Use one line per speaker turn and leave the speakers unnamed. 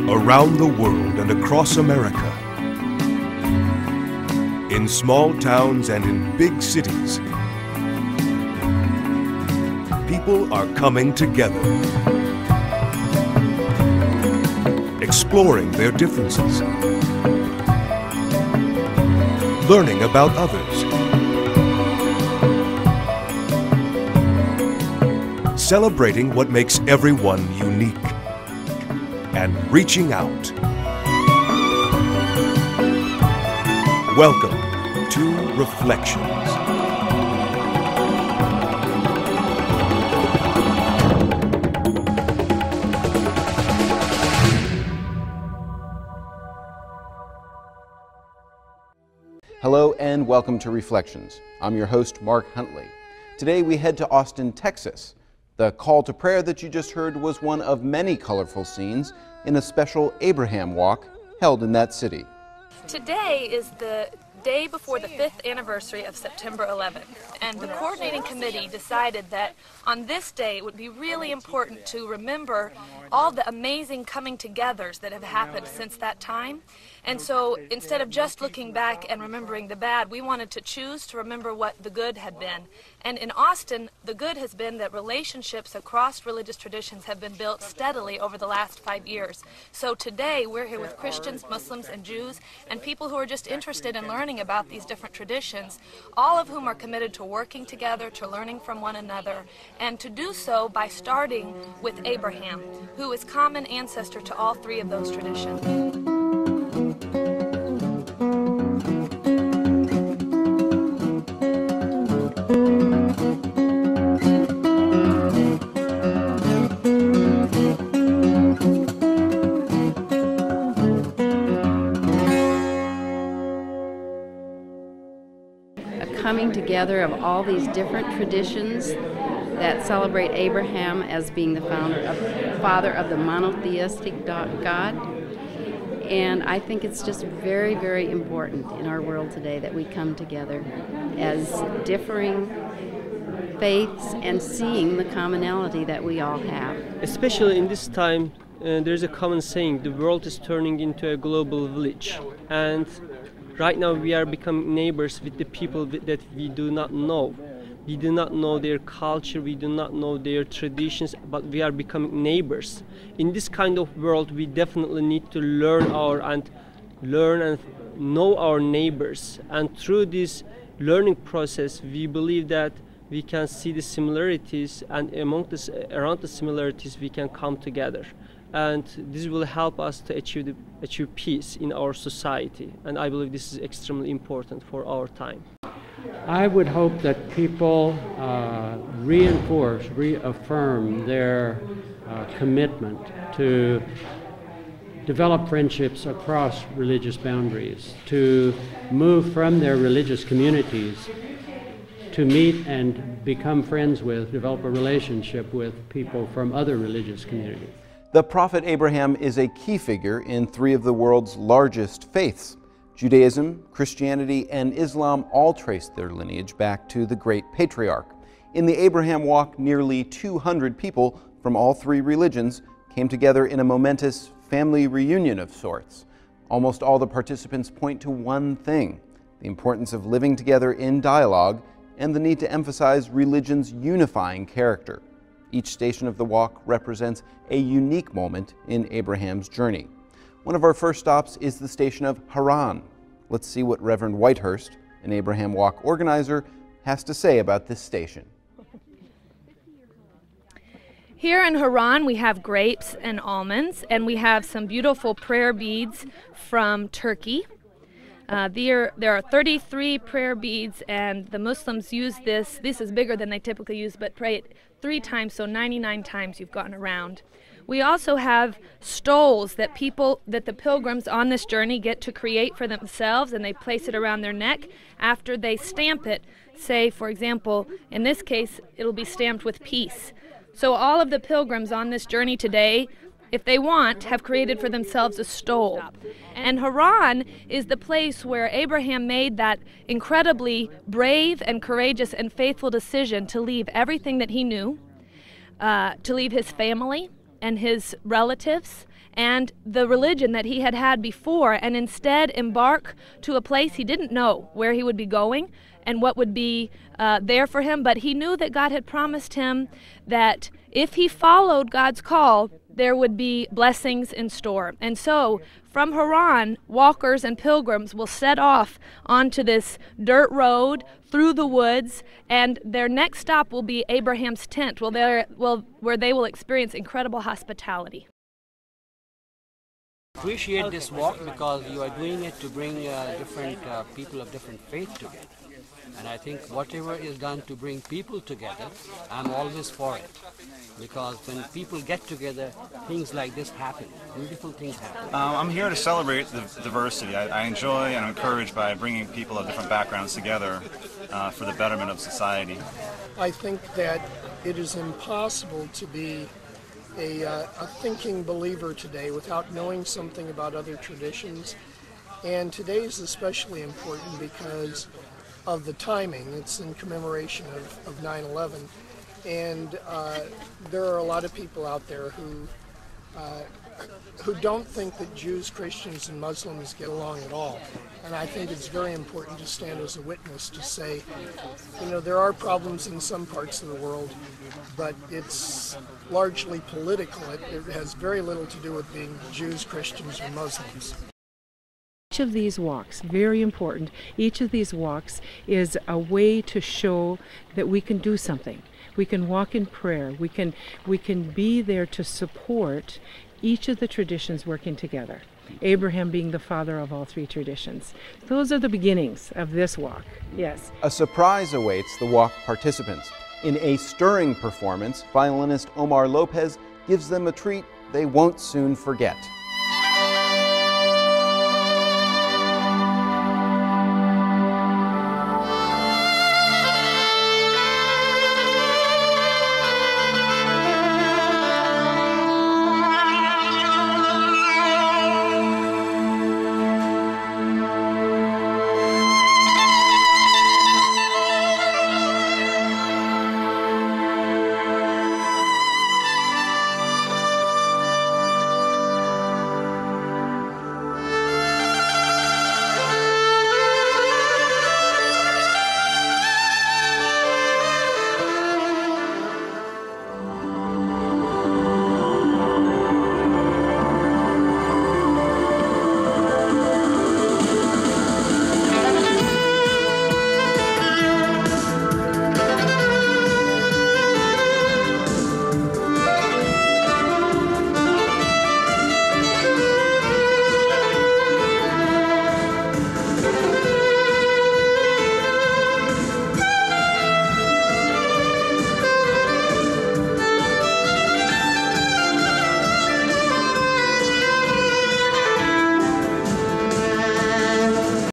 Around the world and across America, in small towns and in big cities, people are coming together, exploring their differences, learning about others, celebrating what makes everyone unique, and reaching out. Welcome to Reflections.
Hello and welcome to Reflections. I'm your host, Mark Huntley. Today we head to Austin, Texas. The call to prayer that you just heard was one of many colorful scenes in a special Abraham walk held in that city.
Today is the day before the 5th anniversary of September 11th, and the coordinating committee decided that on this day it would be really important to remember all the amazing coming togethers that have happened since that time. And so instead of just looking back and remembering the bad, we wanted to choose to remember what the good had been. And in Austin, the good has been that relationships across religious traditions have been built steadily over the last 5 years. So today we're here with Christians, Muslims, and Jews, and people who are just interested in learning about these different traditions, all of whom are committed to working together, to learning from one another, and to do so by starting with Abraham, who is common ancestor to all three of those traditions.
Coming together of all these different traditions that celebrate Abraham as being the father of the monotheistic God. And I think it's just very, very important in our world today that we come together as differing faiths and seeing the commonality that we all have.
Especially in this time, there's a common saying, the world is turning into a global village. And right now we are becoming neighbors with the people that we do not know. We do not know their culture, we do not know their traditions, but we are becoming neighbors. In this kind of world, we definitely need to learn and know our neighbors. And through this learning process, we believe that we can see the similarities, and around the similarities we can come together. And this will help us to achieve peace in our society. And I believe this is extremely important for our time.
I would hope that people reaffirm their commitment to develop friendships across religious boundaries, to move from their religious communities to meet and become friends with, develop a relationship with people from other religious communities.
The prophet Abraham is a key figure in three of the world's largest faiths. Judaism, Christianity, and Islam all trace their lineage back to the great patriarch. In the Abraham Walk, nearly 200 people from all three religions came together in a momentous family reunion of sorts. Almost all the participants point to one thing: the importance of living together in dialogue and the need to emphasize religion's unifying character. Each station of the walk represents a unique moment in Abraham's journey. One of our first stops is the station of Haran. Let's see what Reverend Whitehurst, an Abraham Walk organizer, has to say about this station.
Here in Haran we have grapes and almonds, and we have some beautiful prayer beads from Turkey. There are 33 prayer beads, and the Muslims use this. This is bigger than they typically use, but pray it 3 times, so 99 times you've gotten around. We also have stoles that the pilgrims on this journey get to create for themselves, and they place it around their neck after they stamp it. Say, for example, in this case, it'll be stamped with peace. So all of the pilgrims on this journey today if they want, have created for themselves a stole. And Haran is the place where Abraham made that incredibly brave and courageous and faithful decision to leave everything that he knew, to leave his family and his relatives and the religion that he had had before, and instead embark to a place he didn't know where he would be going and what would be there for him, but he knew that God had promised him that if he followed God's call, there would be blessings in store. And so, from Haran, walkers and pilgrims will set off onto this dirt road through the woods, and their next stop will be Abraham's tent, where they will experience incredible hospitality.
Appreciate this walk because you are doing it to bring different people of different faith together. And I think whatever is done to bring people together, I'm always for it. Because when people get together, things like this happen. Beautiful things happen.
I'm here to celebrate the diversity. I enjoy and I'm encouraged by bringing people of different backgrounds together for the betterment of society.
I think that it is impossible to be a thinking believer today without knowing something about other traditions. And today is especially important because of the timing. It's in commemoration of 9/11. And there are a lot of people out there who don't think that Jews, Christians, and Muslims get along at all. And I think it's very important to stand as a witness to say, you know, there are problems in some parts of the world, but it's largely political. It has very little to do with being Jews, Christians, or Muslims.
Each of these walks, very important, each of these walks is a way to show that we can do something. We can walk in prayer. We can be there to support each of the traditions working together. Abraham being the father of all three traditions. Those are the beginnings of this walk, yes.
A surprise awaits the walk participants. In a stirring performance, violinist Omar Lopez gives them a treat they won't soon forget.